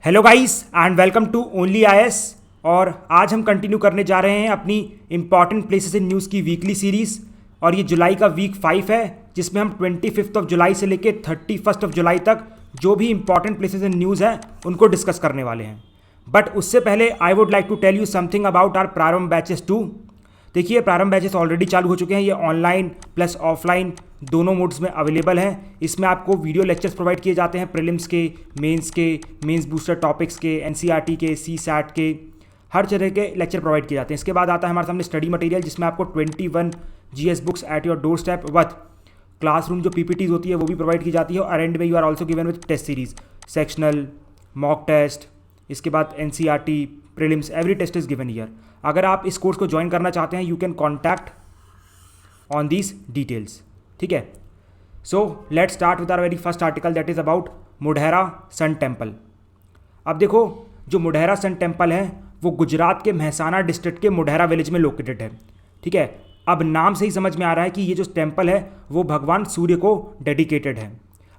Hello guys and welcome to only IAS. और आज हम कंटिन्यू करने जा रहे हैं अपनी इंपॉर्टेंट प्लेसेस इन न्यूज़ की वीकली सीरीज़। और ये जुलाई का वीक 5 है, जिसमें हम 25 ऑफ जुलाई से लेके 31 ऑफ जुलाई तक जो भी इंपॉर्टेंट प्लेसेस इन न्यूज़ हैं उनको डिस्कस करने वाले हैं। बट उससे पहले I would like to tell you something about our Prarambh batches 2। देखिए, प्रारंभ बैचेस ऑलरेडी चालू हो चुके हैं। ये ऑनलाइन प्लस ऑफलाइन दोनों मोड्स में अवेलेबल हैं। इसमें आपको वीडियो लेक्चर्स प्रोवाइड किए जाते हैं प्रीलिम्स के, मेंस बूस्टर टॉपिक्स के, एनसीईआरटी के, सीसैट के, हर तरह के लेक्चर प्रोवाइड किए जाते हैं। इसके बाद आता है हमारे सामने स्टडी मटेरियल, जिसमें आपको 21 GS books at your door step with classroom जो पीपीटीज होती है वो भी प्रोवाइड की जाती है। और एंड में you are also given with test series, sectional, mock test, इसके बाद NCERT, prelims, every test is given year. अगर आप इस कोर्स को ज्वाइन करना चाहते हैं, you can contact on these details. ठीक है, so let start with our very first article that is about Modhera sun temple. अब देखो, जो मोढेरा सन टेम्पल है वो गुजरात के महसाना डिस्ट्रिक्ट के मोढेरा विलेज में लोकेटेड है। ठीक है, अब नाम से ही समझ में आ रहा है कि ये जो टेम्पल है वो भगवान सूर्य को डेडिकेटेड है।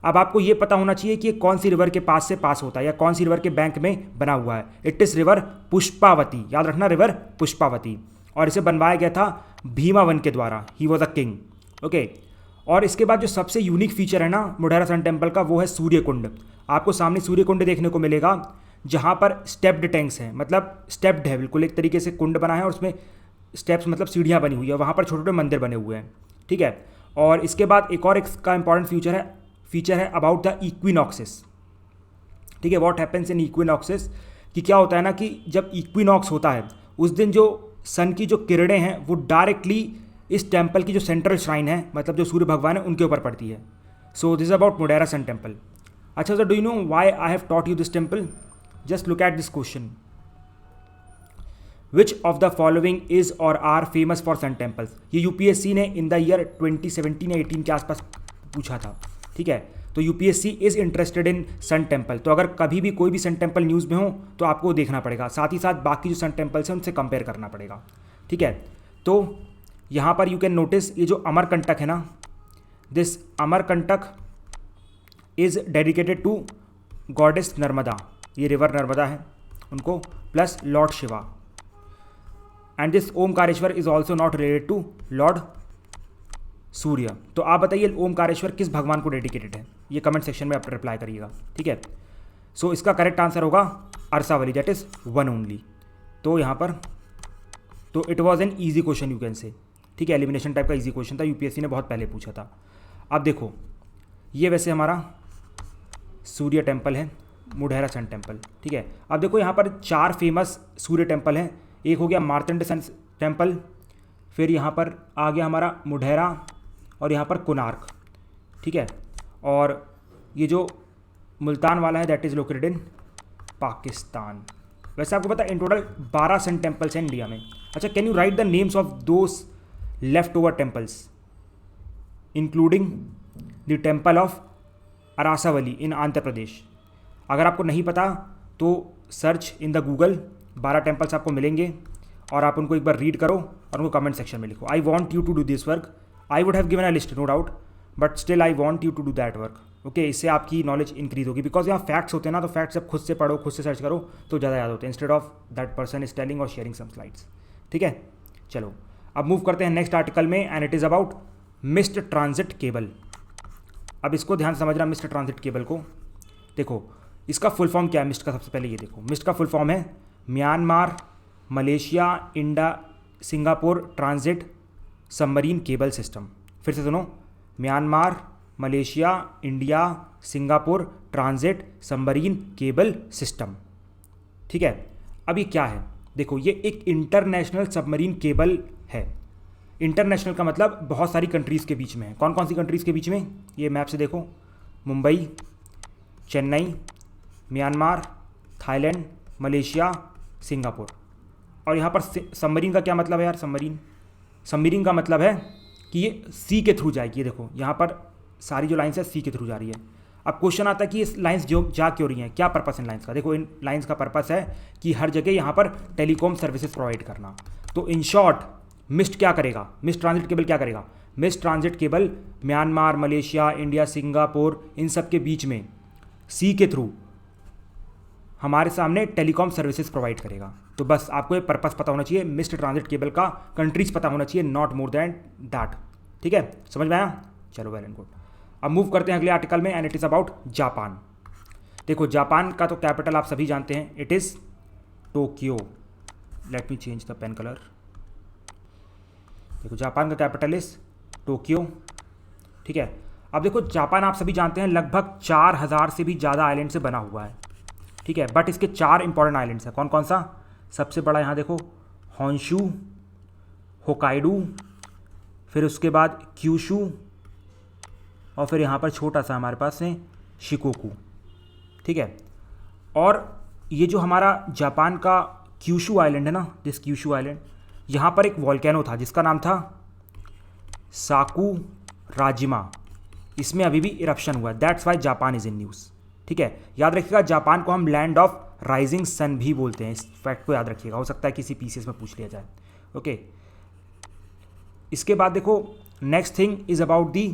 अब आपको ये पता होना चाहिए कि ये कौन सी रिवर के पास से पास होता है या कौन सी रिवर के बैंक में बना हुआ है। इट इज़ रिवर पुष्पावती, याद रखना, रिवर पुष्पावती। और इसे बनवाया गया था भीमावन के द्वारा, he was a king. Okay, और इसके बाद जो सबसे यूनिक फीचर है ना मोढेरा सन टेम्पल का, वो है सूर्य कुंड। आपको सामने सूर्य कुंड देखने को मिलेगा, जहाँ पर स्टेप्ड टैंक्स हैं, मतलब स्टेप्ड है, बिल्कुल एक तरीके से कुंड बना है और उसमें स्टेप्स मतलब सीढ़ियाँ बनी हुई है। वहाँ पर छोटे छोटे मंदिर बने हुए हैं। ठीक है, और इसके बाद एक और इसका इंपॉर्टेंट फीचर है अबाउट द इक्विनॉक्सेस। ठीक है, व्हाट हैपेंस इन इक्विनॉक्सेस, कि क्या होता है ना कि जब इक्विनॉक्स होता है उस दिन जो सन की जो किरणें हैं वो डायरेक्टली इस टेम्पल की जो सेंट्रल श्राइन है, मतलब जो सूर्य भगवान है, उनके ऊपर पड़ती है। So this about Modhera sun temple. अच्छा, so do you know why I have taught you this temple? Just look at this question, which of the following is और are famous for sun temples. ये UPSC ने in the year 2017 या 18 के आसपास पूछा था। ठीक है, तो UPSC is interested in sun temple. तो अगर कभी भी कोई भी सन टेम्पल न्यूज़ में हो तो आपको देखना पड़ेगा, साथ ही साथ बाकी जो सन टेम्पल्स हैं उनसे कंपेयर करना पड़ेगा। ठीक है, तो यहाँ पर यू कैन नोटिस ये जो अमरकंटक है ना, this Amarkantak is dedicated to goddess Narmada, ये रिवर नर्मदा है उनको, plus lord Shiva. And this Omkareshwar is also not related to lord Surya. तो आप बताइए ओमकारेश्वर किस भगवान को डेडिकेटेड है, ये कमेंट सेक्शन में आप रिप्लाई करिएगा। ठीक है, सो इसका करेक्ट आंसर होगा अरसावली, दैट इज वन ओनली। तो यहाँ पर तो it was an easy question you can say. ठीक है, एलिमिनेशन टाइप का ईजी क्वेश्चन था, यूपीएससी ने बहुत पहले पूछा था। अब देखो, ये वैसे हमारा सूर्य टेम्पल है, मोढेरा सन टेम्पल। ठीक है, अब देखो यहाँ पर 4 फेमस सूर्य टेम्पल हैं। एक हो गया मार्तंड सन टेम्पल, फिर यहाँ पर आ गया हमारा मोढेरा, और यहाँ पर कोणार्क। ठीक है, और ये जो मुल्तान वाला है that is located in Pakistan. वैसे आपको पता है इन टोटल 12 सन टेम्पल्स हैं इंडिया में। अच्छा, can you write the names of those left over temples including the temple of Arasavalli in Andhra Pradesh. अगर आपको नहीं पता तो search in the Google, 12 temples आपको मिलेंगे और आप उनको एक बार रीड करो और उनको कमेंट सेक्शन में लिखो। I want you to do this work. I would have given a list no doubt, but still I want you to do that work. Okay, इससे आपकी नॉलेज इंक्रीज होगी, बिकॉज यहाँ facts होते हैं ना, तो फैक्ट्स जब खुद से पढ़ो, खुद से सर्च करो तो ज़्यादा याद होते हैं, instead of that person is telling और शेयरिंग सम स्लाइड्स। ठीक है, चलो अब मूव करते हैं नेक्स्ट आर्टिकल में, and it is about mist transit cable. अब इसको ध्यान से समझना, मिस्ट ट्रांजिट केबल को देखो, इसका फुल फॉर्म क्या है मिस्ट का। सबसे पहले ये देखो, मिस्ट का फुल फॉर्म है Myanmar Malaysia India Singapore transit submarine cable system. फिर से सुनो, Myanmar Malaysia India Singapore transit submarine cable system. ठीक है, अब ये क्या है देखो, ये एक इंटरनेशनल सबमरीन केबल है। इंटरनेशनल का मतलब बहुत सारी कंट्रीज़ के बीच में है। कौन कौन सी कंट्रीज़ के बीच में, ये मैप से देखो, Mumbai, Chennai, Myanmar, Thailand, Malaysia, Singapore. और यहाँ पर सबमरीन का क्या मतलब है यार, सबमरीन का मतलब है कि ये सी के थ्रू जाएगी। ये देखो, यहाँ पर सारी जो लाइन्स है सी के थ्रू जा रही है। अब क्वेश्चन आता है कि ये लाइन्स जो जा क्यों रही हैं, क्या पर्पस इन लाइन्स का। देखो, इन लाइन्स का पर्पस है कि हर जगह यहाँ पर टेलीकॉम सर्विसेज प्रोवाइड करना। तो इन शॉर्ट मिस्ट क्या करेगा, मिस्ट ट्रांजिट केबल क्या करेगा, MIST transit cable Myanmar Malaysia India Singapore इन सब के बीच में सी के थ्रू हमारे सामने टेलीकॉम सर्विसेज प्रोवाइड करेगा। तो बस आपको ये पर्पस पता होना चाहिए, मिस्ड ट्रांजिट केबल का कंट्रीज पता होना चाहिए, नॉट मोर देन दैट। ठीक है, समझ में आया? चलो वेल एंड गुड। अब मूव करते हैं अगले आर्टिकल में, and it is about Japan. देखो जापान का तो कैपिटल आप सभी जानते हैं, it is Tokyo. Let me change the pen colour. देखो जापान का कैपिटल इज़ टोक्यो। ठीक है, अब देखो जापान आप सभी जानते हैं लगभग 4000 से भी ज़्यादा आइलैंड से बना हुआ है। ठीक है, बट इसके 4 इंपॉर्टेंट आइलैंड्स हैं। कौन कौन सा? सबसे बड़ा यहाँ देखो होंशु, होकाइडू, फिर उसके बाद क्यूशू, और फिर यहाँ पर छोटा सा हमारे पास है शिकोकू। ठीक है, और ये जो हमारा जापान का क्यूशू आइलैंड है ना, दिस क्यूशू आइलैंड, यहाँ पर एक वॉल्केनो था जिसका नाम था साकू राजिमा। इसमें अभी भी इरप्शन हुआ है, that's why Japan is in news. ठीक है, याद रखिएगा जापान को हम लैंड ऑफ राइजिंग सन भी बोलते हैं, इस फैक्ट को याद रखिएगा, हो सकता है किसी पीसीएस में पूछ लिया जाए। ओके, इसके बाद देखो next thing is about the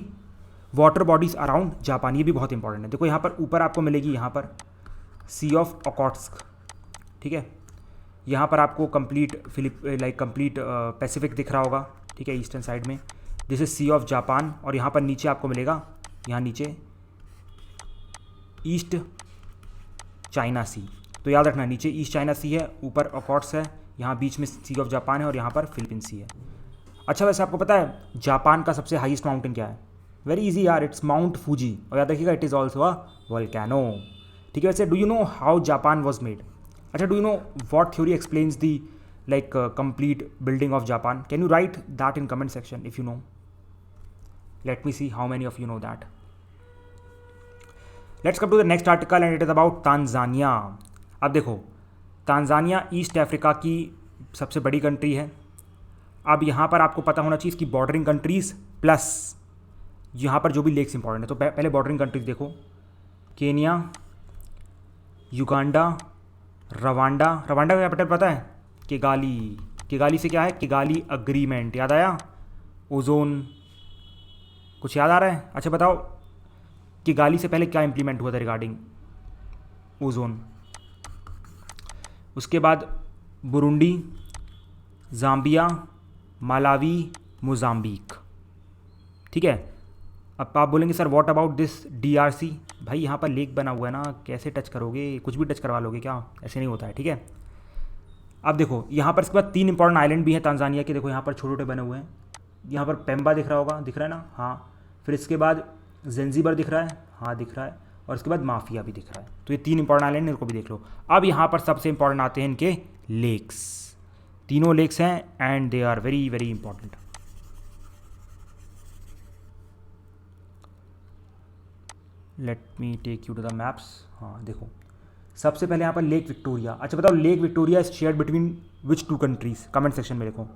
water bodies around Japan. ये भी बहुत इंपॉर्टेंट है। देखो यहाँ पर ऊपर आपको मिलेगी यहाँ पर सी ऑफ ओकोट्स्क। ठीक है, यहाँ पर आपको कंप्लीट कंप्लीट पैसिफिक दिख रहा होगा। ठीक है, ईस्टर्न साइड में this is sea of Japan, और यहाँ पर नीचे आपको मिलेगा, यहाँ नीचे ईस्ट चाइना सी। तो याद रखना नीचे ईस्ट चाइना सी है, ऊपर ओकोट्स है, यहाँ बीच में सी ऑफ जापान है, और यहाँ पर फिलीपीन सी है। अच्छा, वैसे आपको पता है जापान का सबसे हाईएस्ट माउंटेन क्या है? वेरी इजी यार, इट्स माउंट फूजी। और याद रखिएगा it is also a volcano. ठीक है, वैसे do you know how Japan was made? अच्छा, do you know what theory explains the complete building of Japan? Can you write that in comment section if you know? Let me see how many of you know that. Let's come to the next article and it is about Tanzania. अब देखो Tanzania east Africa की सबसे बड़ी country है। अब यहाँ पर आपको पता होना चाहिए इसकी बॉर्डरिंग कंट्रीज़ प्लस यहाँ पर जो भी लेक्स इंपॉर्टेंट है। तो पहले बॉर्डरिंग कंट्रीज देखो, केनिया, युगांडा, रवांडा। रवांडा का कैपिटल पता है? किगाली। किगाली से क्या है? Kigali agreement. याद आया? ओजोन, कुछ याद आ रहा है? अच्छा बताओ किगाली से पहले क्या इंप्लीमेंट हुआ था रिगार्डिंग ओजोन? उसके बाद बुरुंडी, जाम्बिया, मालावी, मोजाम्बिक। ठीक है, अब आप बोलेंगे sir what about this DRC? भाई यहाँ पर लेक बना हुआ है ना, कैसे टच करोगे? कुछ भी टच करवा लोगे क्या? ऐसे नहीं होता है। ठीक है, अब देखो यहाँ पर इसके बाद 3 इंपॉर्टेंट आइलैंड भी हैं तांजानिया के। देखो यहाँ पर छोटे छोटे बने हुए हैं, यहाँ पर पेम्बा दिख रहा होगा, दिख रहा है ना? हाँ। फिर इसके बाद ज़ंजीबर दिख रहा है, हाँ दिख रहा है, और इसके बाद माफिया भी दिख रहा है। तो ये 3 इंपॉर्टेंट आइलैंड, इनको भी देख लो। अब यहाँ पर सबसे इंपॉर्टेंट आते हैं इनके लेक्स। तीनों लेक्स हैं and they are very very important. Let me take you to the maps. हाँ देखो, सबसे पहले यहाँ पर लेक विक्टोरिया। अच्छा बताओ lake Victoria is shared between which 2 countries? Comment section में लिखो।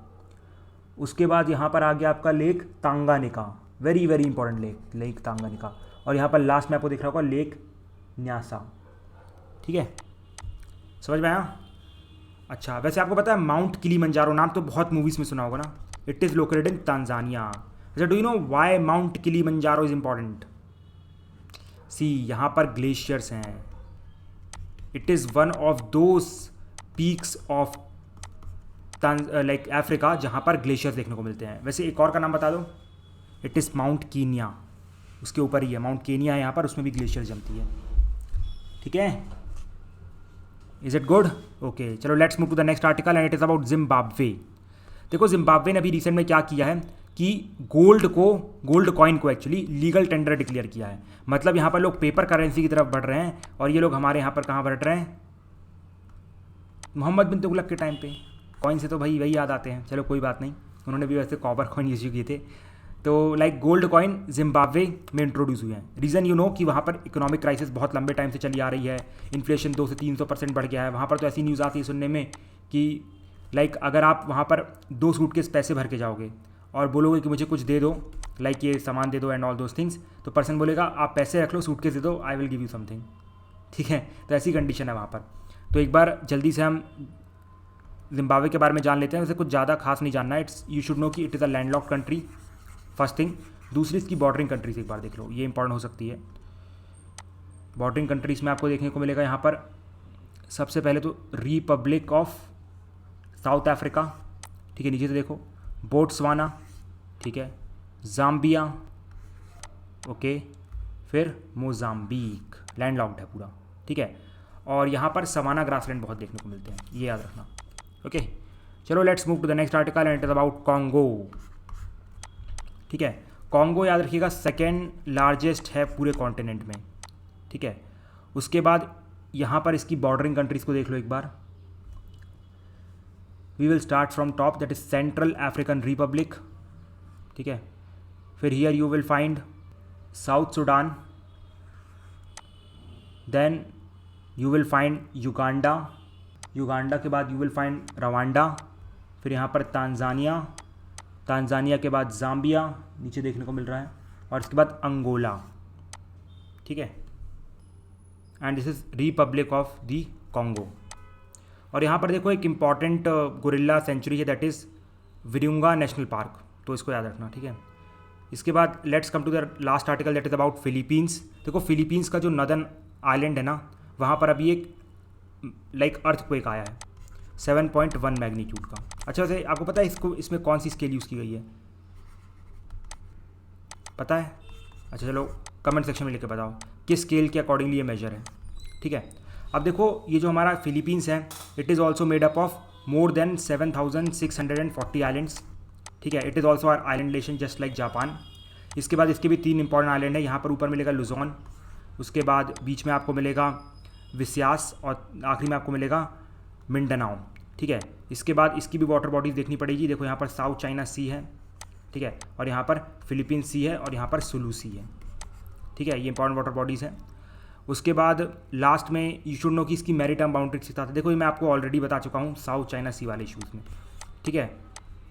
उसके बाद यहाँ पर आ गया आपका lake Tanganyika, very very important lake Tanganyika. और यहाँ पर लास्ट में आपको दिख रहा होगा लेक न्यासा। ठीक है, समझ में आया? अच्छा, वैसे आपको पता है माउंट किलीमंजारो, नाम तो बहुत मूवीज़ में सुना होगा ना? It is located in Tanzania. अच्छा, do you know why Mount Kilimanjaro is important? See, यहाँ पर ग्लेशियर्स हैं। It is one of those peaks of Africa जहाँ पर ग्लेशियर्स देखने को मिलते हैं। वैसे एक और का नाम बता दो, इट इज़ माउंट कीनिया, उसके ऊपर ही है माउंट कीनिया है यहाँ पर, उसमें भी ग्लेशियर जमती है। ठीक है, इज़ इट गुड? ओके, चलो let's move to the next article and it is about Zimbabwe. देखो जिम्बाब्वे ने अभी रिसेंट में क्या किया है कि गोल्ड कॉइन को एक्चुअली लीगल टेंडर डिक्लेयर किया है। मतलब यहाँ पर लोग पेपर करेंसी की तरफ बढ़ रहे हैं, और ये लोग हमारे यहाँ पर कहाँ बढ़ रहे हैं? मोहम्मद बिन तुगलक के टाइम पे। कॉइन से तो भाई वही याद आते हैं। चलो कोई बात नहीं, उन्होंने भी वैसे कॉपर कॉइन इश्यू किए थे। तो गोल्ड कॉइन जिम्बाब्वे में इंट्रोड्यूस हुए हैं। रीज़न यू नो कि वहाँ पर इकोनॉमिक क्राइसिस बहुत लंबे टाइम से चली आ रही है, इन्फ्लेशन 200 से 300% बढ़ गया है। वहाँ पर तो ऐसी न्यूज़ आती है सुनने में कि अगर आप वहाँ पर 2 सूटकेस पैसे भर के जाओगे और बोलोगे कि मुझे कुछ दे दो, ये सामान दे दो एंड ऑल दोज थिंग्स, तो पर्सन बोलेगा आप पैसे रख लो, सूटकेस दे दो, I will give you something. ठीक है, तो ऐसी कंडीशन है वहाँ पर। तो एक बार जल्दी से हम जिम्बाब्वे के बारे में जान लेते हैं। वैसे कुछ ज़्यादा खास नहीं जानना है, यू शुड नो कि it is a landlocked country, first thing. दूसरी इसकी बॉर्डरिंग कंट्रीज एक बार देख लो, ये इंपॉर्टेंट हो सकती है। बॉर्डरिंग कंट्रीज में आपको देखने को मिलेगा यहाँ पर सबसे पहले तो रिपब्लिक ऑफ साउथ अफ्रीका, ठीक है, नीचे से देखो, बोट्सवाना, ठीक है, जाम्बिया, ओके, फिर मोजाम्बिक, लैंडलॉक्ड है पूरा, ठीक है। और यहाँ पर सवाना ग्रासलैंड बहुत देखने को मिलते हैं, ये याद रखना, ओके। चलो let's move to the next article and it is about Congo, ठीक है। कॉन्गो याद रखिएगा सेकेंड लार्जेस्ट है पूरे कॉन्टिनेंट में, ठीक है। उसके बाद यहाँ पर इसकी बॉर्डरिंग कंट्रीज को देख लो एक बार। We will start from top, that is Central African Republic, ठीक है। फिर here you will find South Sudan, then you will find Uganda, Uganda के बाद यू विल फाइंड रवांडा, फिर यहाँ पर तांजानिया, तांजानिया के बाद जाम्बिया नीचे देखने को मिल रहा है, और इसके बाद अंगोला, ठीक है। And this is Republic of the Congo. और यहाँ पर देखो एक इम्पॉर्टेंट गोरिल्ला सेंचुरी है, that is Virunga national park, तो इसको याद रखना, ठीक है। इसके बाद let's come to the last article that is about Philippines. देखो फिलीपींस का जो नदर्न आइलैंड है ना, वहाँ पर अभी एक लाइक अर्थक्वेक आया है 7.1 मैग्नीट्यूड का। अच्छा, वैसे आपको पता है इसमें कौन सी स्केल यूज़ की गई है, पता है? अच्छा चलो कमेंट सेक्शन में लिख के बताओ किस स्केल के अकॉर्डिंगली ये मेजर है, ठीक है। अब देखो ये जो हमारा फिलीपींस है, it is also made up of more than 7,640 islands, ठीक है। It is also are island nation just like Japan. इसके बाद इसके भी 3 इंपॉर्टेंट आइलैंड है, यहाँ पर ऊपर मिलेगा लुजोन, उसके बाद बीच में आपको मिलेगा विस्यास, और आखिरी में आपको मिलेगा मिंडनाओ, ठीक है। इसके बाद इसकी भी वाटर बॉडीज़ देखनी पड़ेगी। देखो यहाँ पर साउथ चाइना सी है, ठीक है, और यहाँ पर फिलीपीन सी है, और यहाँ पर सुलू सी है, ठीक है। ये इंपॉर्टेंट वाटर बॉडीज़ हैं। उसके बाद लास्ट में यू शुड नो कि इसकी मैरीटाइम बाउंड्री के साथ, देखो ये मैं आपको ऑलरेडी बता चुका हूँ साउथ चाइना सी वाले इशूज़ में, ठीक है।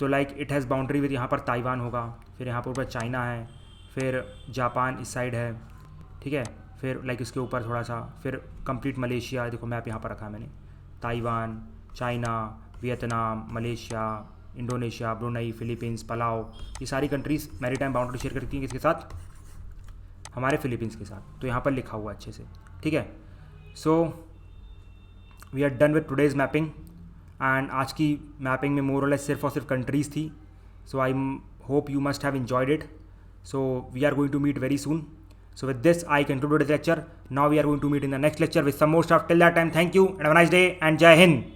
तो like it has boundary with, यहाँ पर ताइवान होगा, फिर यहाँ पर ऊपर चाइना है, फिर जापान इस साइड है, ठीक है, फिर लाइक इसके ऊपर थोड़ा सा, फिर कंप्लीट मलेशिया, देखो मैप यहाँ पर रखा है मैंने, Taiwan, China, Vietnam, Malaysia, Indonesia, Brunei, Philippines, Palau, ये सारी कंट्रीज़ मैरीटाइम बाउंड्री शेयर करती हैं किसके साथ, हमारे फिलीपींस के साथ। तो यहाँ पर लिखा हुआ अच्छे से, ठीक है। So we are done with today's mapping, and आज की मैपिंग में मोर और लेस सिर्फ और सिर्फ कंट्रीज़ थी। So I hope you must have enjoyed it. So we are going to meet very soon. So with this I conclude today's lecture. Now we are going to meet in the next lecture with some more stuff. Till that time, thank you and have a nice day and Jai Hind.